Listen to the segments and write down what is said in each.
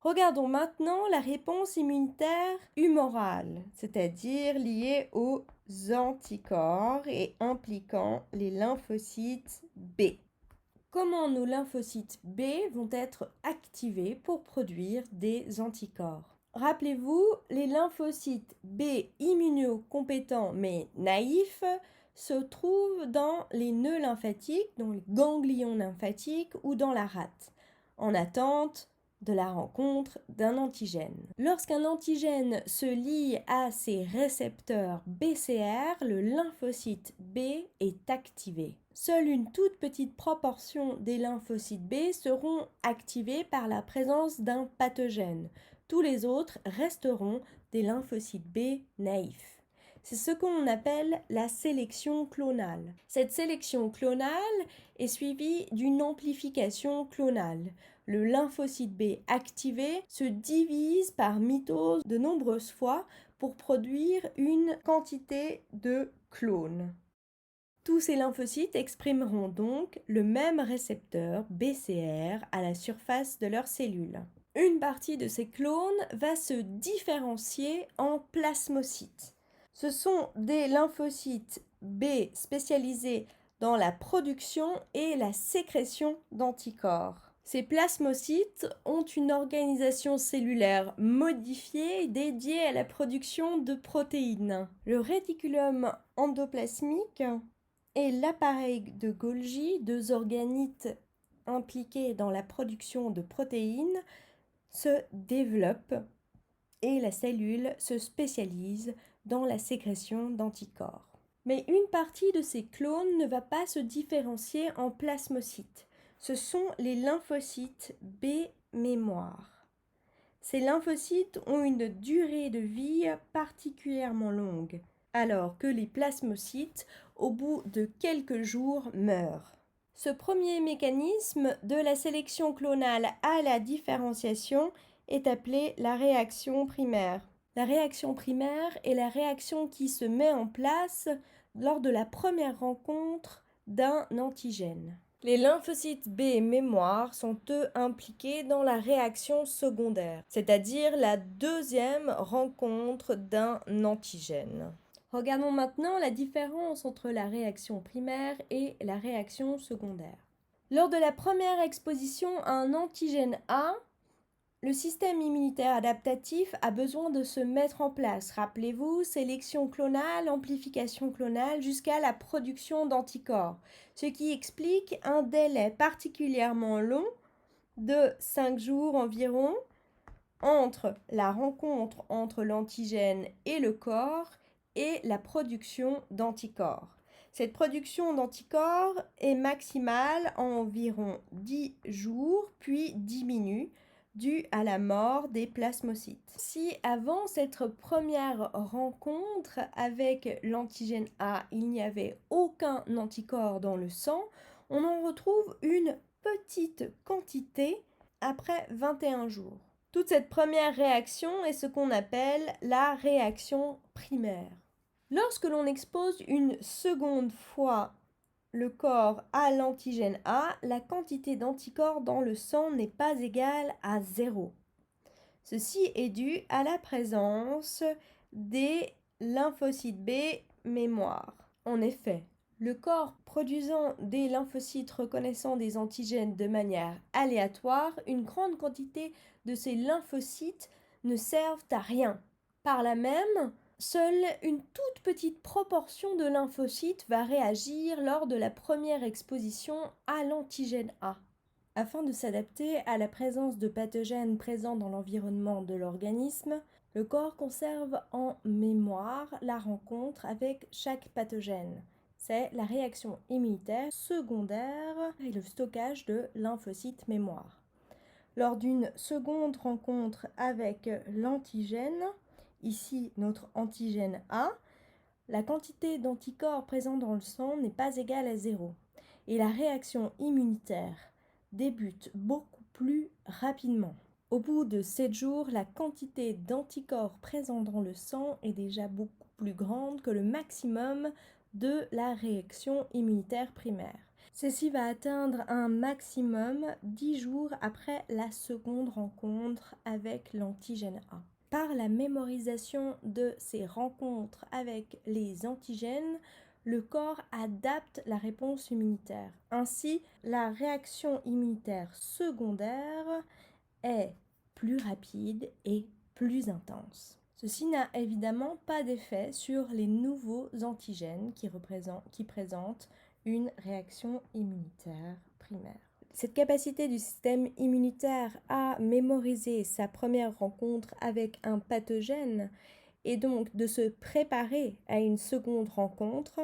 Regardons maintenant la réponse immunitaire humorale, c'est-à-dire liée aux anticorps et impliquant les lymphocytes B. Comment nos lymphocytes B vont être activés pour produire des anticorps? Rappelez-vous, les lymphocytes B immunocompétents mais naïfs se trouvent dans les nœuds lymphatiques, dans les ganglions lymphatiques ou dans la rate, en attente de la rencontre d'un antigène. Lorsqu'un antigène se lie à ces récepteurs BCR, le lymphocyte B est activé. Seule une toute petite proportion des lymphocytes B seront activés par la présence d'un pathogène. Tous les autres resteront des lymphocytes B naïfs. C'est ce qu'on appelle la sélection clonale. Cette sélection clonale est suivie d'une amplification clonale. Le lymphocyte B activé se divise par mitose de nombreuses fois pour produire une quantité de clones. Tous ces lymphocytes exprimeront donc le même récepteur BCR à la surface de leurs cellules. Une partie de ces clones va se différencier en plasmocytes. Ce sont des lymphocytes B spécialisés dans la production et la sécrétion d'anticorps. Ces plasmocytes ont une organisation cellulaire modifiée dédiée à la production de protéines. Le réticulum endoplasmique et l'appareil de Golgi, deux organites impliqués dans la production de protéines, se développent et la cellule se spécialise dans la sécrétion d'anticorps. Mais une partie de ces clones ne va pas se différencier en plasmocytes. Ce sont les lymphocytes B mémoire. Ces lymphocytes ont une durée de vie particulièrement longue, alors que les plasmocytes, au bout de quelques jours, meurent. Ce premier mécanisme de la sélection clonale à la différenciation est appelé la réaction primaire. La réaction primaire est la réaction qui se met en place lors de la première rencontre d'un antigène. Les lymphocytes B mémoire sont eux impliqués dans la réaction secondaire, c'est-à-dire la deuxième rencontre d'un antigène. Regardons maintenant la différence entre la réaction primaire et la réaction secondaire. Lors de la première exposition à un antigène A, le système immunitaire adaptatif a besoin de se mettre en place. Rappelez-vous, sélection clonale, amplification clonale jusqu'à la production d'anticorps, ce qui explique un délai particulièrement long de 5 jours environ entre la rencontre entre l'antigène et le corps et la production d'anticorps. Cette production d'anticorps est maximale en environ 10 jours, puis diminue dû à la mort des plasmocytes. Si avant cette première rencontre avec l'antigène A, il n'y avait aucun anticorps dans le sang, on en retrouve une petite quantité après 21 jours. Toute cette première réaction est ce qu'on appelle la réaction primaire. Lorsque l'on expose une seconde fois le corps à l'antigène A, la quantité d'anticorps dans le sang n'est pas égale à 0. Ceci est dû à la présence des lymphocytes B mémoire. En effet, le corps produisant des lymphocytes reconnaissant des antigènes de manière aléatoire, une grande quantité de ces lymphocytes ne servent à rien. Par là même, seule une toute petite proportion de lymphocytes va réagir lors de la première exposition à l'antigène A. Afin de s'adapter à la présence de pathogènes présents dans l'environnement de l'organisme, le corps conserve en mémoire la rencontre avec chaque pathogène. C'est la réaction immunitaire secondaire et le stockage de lymphocytes mémoire. Lors d'une seconde rencontre avec l'antigène, ici notre antigène A, la quantité d'anticorps présents dans le sang n'est pas égale à 0 et la réaction immunitaire débute beaucoup plus rapidement. Au bout de 7 jours, la quantité d'anticorps présents dans le sang est déjà beaucoup plus grande que le maximum de la réaction immunitaire primaire. Ceci va atteindre un maximum 10 jours après la seconde rencontre avec l'antigène A. Par la mémorisation de ces rencontres avec les antigènes, le corps adapte la réponse immunitaire. Ainsi, la réaction immunitaire secondaire est plus rapide et plus intense. Ceci n'a évidemment pas d'effet sur les nouveaux antigènes qui présentent une réaction immunitaire primaire. Cette capacité du système immunitaire à mémoriser sa première rencontre avec un pathogène et donc de se préparer à une seconde rencontre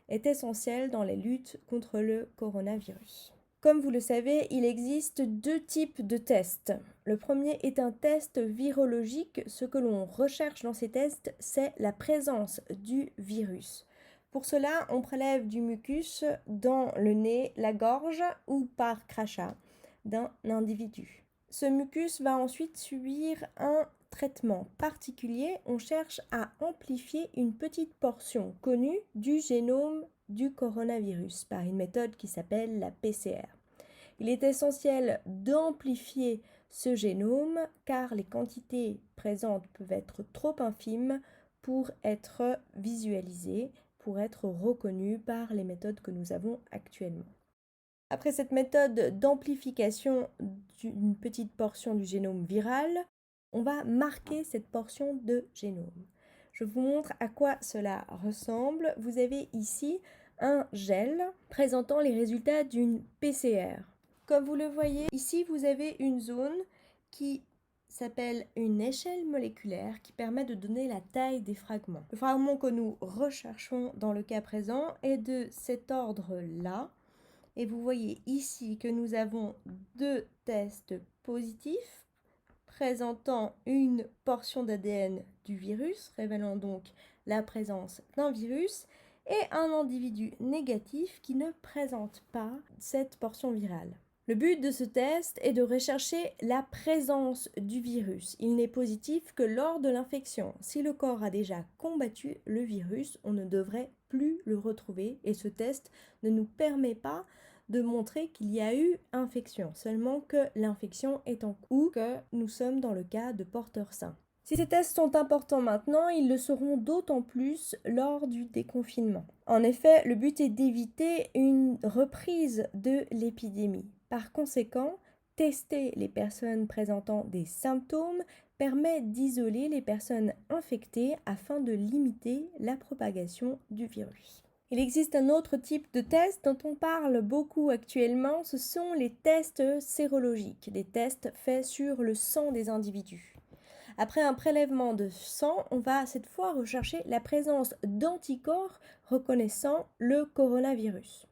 est essentielle dans la lutte contre le coronavirus. Comme vous le savez, il existe deux types de tests. Le premier est un test virologique. Ce que l'on recherche dans ces tests, c'est la présence du virus. Pour cela, on prélève du mucus dans le nez, la gorge ou par crachat d'un individu. Ce mucus va ensuite subir un traitement particulier. On cherche à amplifier une petite portion connue du génome du coronavirus par une méthode qui s'appelle la PCR. Il est essentiel d'amplifier ce génome car les quantités présentes peuvent être trop infimes pour être visualisées, pour être reconnues par les méthodes que nous avons actuellement. Après cette méthode d'amplification d'une petite portion du génome viral, on va marquer cette portion de génome. Je vous montre à quoi cela ressemble. Vous avez ici un gel présentant les résultats d'une PCR. Comme vous le voyez, ici vous avez une zone qui s'appelle une échelle moléculaire qui permet de donner la taille des fragments. Le fragment que nous recherchons dans le cas présent est de cet ordre-là. Et vous voyez ici que nous avons deux tests positifs présentant une portion d'ADN du virus, révélant donc la présence d'un virus, et un individu négatif qui ne présente pas cette portion virale. Le but de ce test est de rechercher la présence du virus. Il n'est positif que lors de l'infection. Si le corps a déjà combattu le virus, on ne devrait plus le retrouver et ce test ne nous permet pas de montrer qu'il y a eu infection, seulement que l'infection est en cours ou que nous sommes dans le cas de porteurs sains. Si ces tests sont importants maintenant, ils le seront d'autant plus lors du déconfinement. En effet, le but est d'éviter une reprise de l'épidémie. Par conséquent, tester les personnes présentant des symptômes permet d'isoler les personnes infectées afin de limiter la propagation du virus. Il existe un autre type de test dont on parle beaucoup actuellement, ce sont les tests sérologiques, des tests faits sur le sang des individus. Après un prélèvement de sang, on va cette fois rechercher la présence d'anticorps reconnaissant le coronavirus.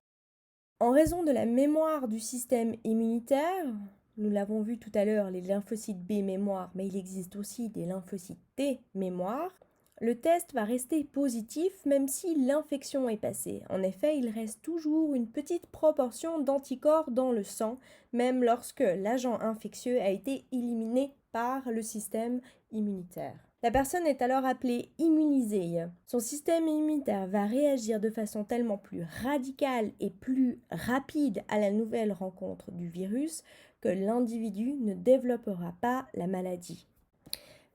En raison de la mémoire du système immunitaire, nous l'avons vu tout à l'heure, les lymphocytes B mémoire, mais il existe aussi des lymphocytes T mémoire, le test va rester positif même si l'infection est passée. En effet, il reste toujours une petite proportion d'anticorps dans le sang, même lorsque l'agent infectieux a été éliminé par le système immunitaire. La personne est alors appelée immunisée. Son système immunitaire va réagir de façon tellement plus radicale et plus rapide à la nouvelle rencontre du virus que l'individu ne développera pas la maladie.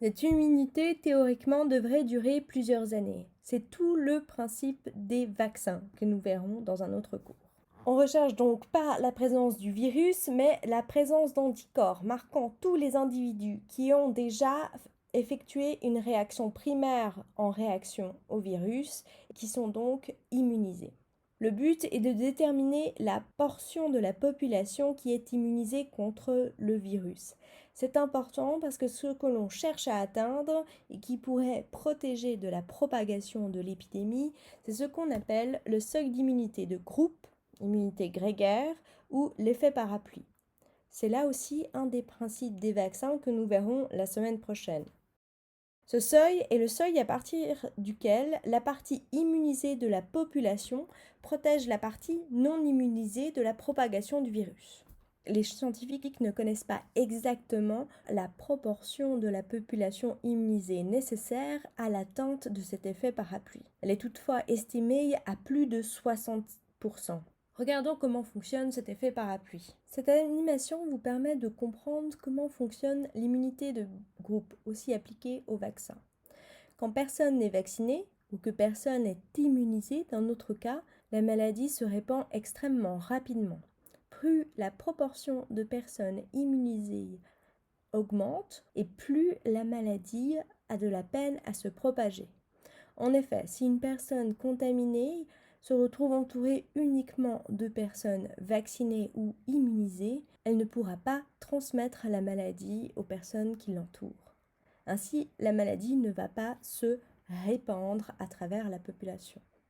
Cette immunité, théoriquement, devrait durer plusieurs années. C'est tout le principe des vaccins que nous verrons dans un autre cours. On recherche donc pas la présence du virus, mais la présence d'anticorps marquant tous les individus qui ont déjà effectué une réaction primaire en réaction au virus et qui sont donc immunisés. Le but est de déterminer la portion de la population qui est immunisée contre le virus. C'est important parce que ce que l'on cherche à atteindre et qui pourrait protéger de la propagation de l'épidémie, c'est ce qu'on appelle le seuil d'immunité de groupe, immunité grégaire ou l'effet parapluie. C'est là aussi un des principes des vaccins que nous verrons la semaine prochaine. Ce seuil est le seuil à partir duquel la partie immunisée de la population protège la partie non immunisée de la propagation du virus. Les scientifiques ne connaissent pas exactement la proportion de la population immunisée nécessaire à l'atteinte de cet effet parapluie. Elle est toutefois estimée à plus de 60%. Regardons comment fonctionne cet effet parapluie. Cette animation vous permet de comprendre comment fonctionne l'immunité de groupe, aussi appliquée au vaccin. Quand personne n'est vacciné ou que personne est immunisé, dans notre cas, la maladie se répand extrêmement rapidement. Plus la proportion de personnes immunisées augmente et plus la maladie a de la peine à se propager. En effet, si une personne contaminée se retrouve entourée uniquement de personnes vaccinées ou immunisées, elle ne pourra pas transmettre la maladie aux personnes qui l'entourent. Ainsi, la maladie ne va pas se répandre à travers la population.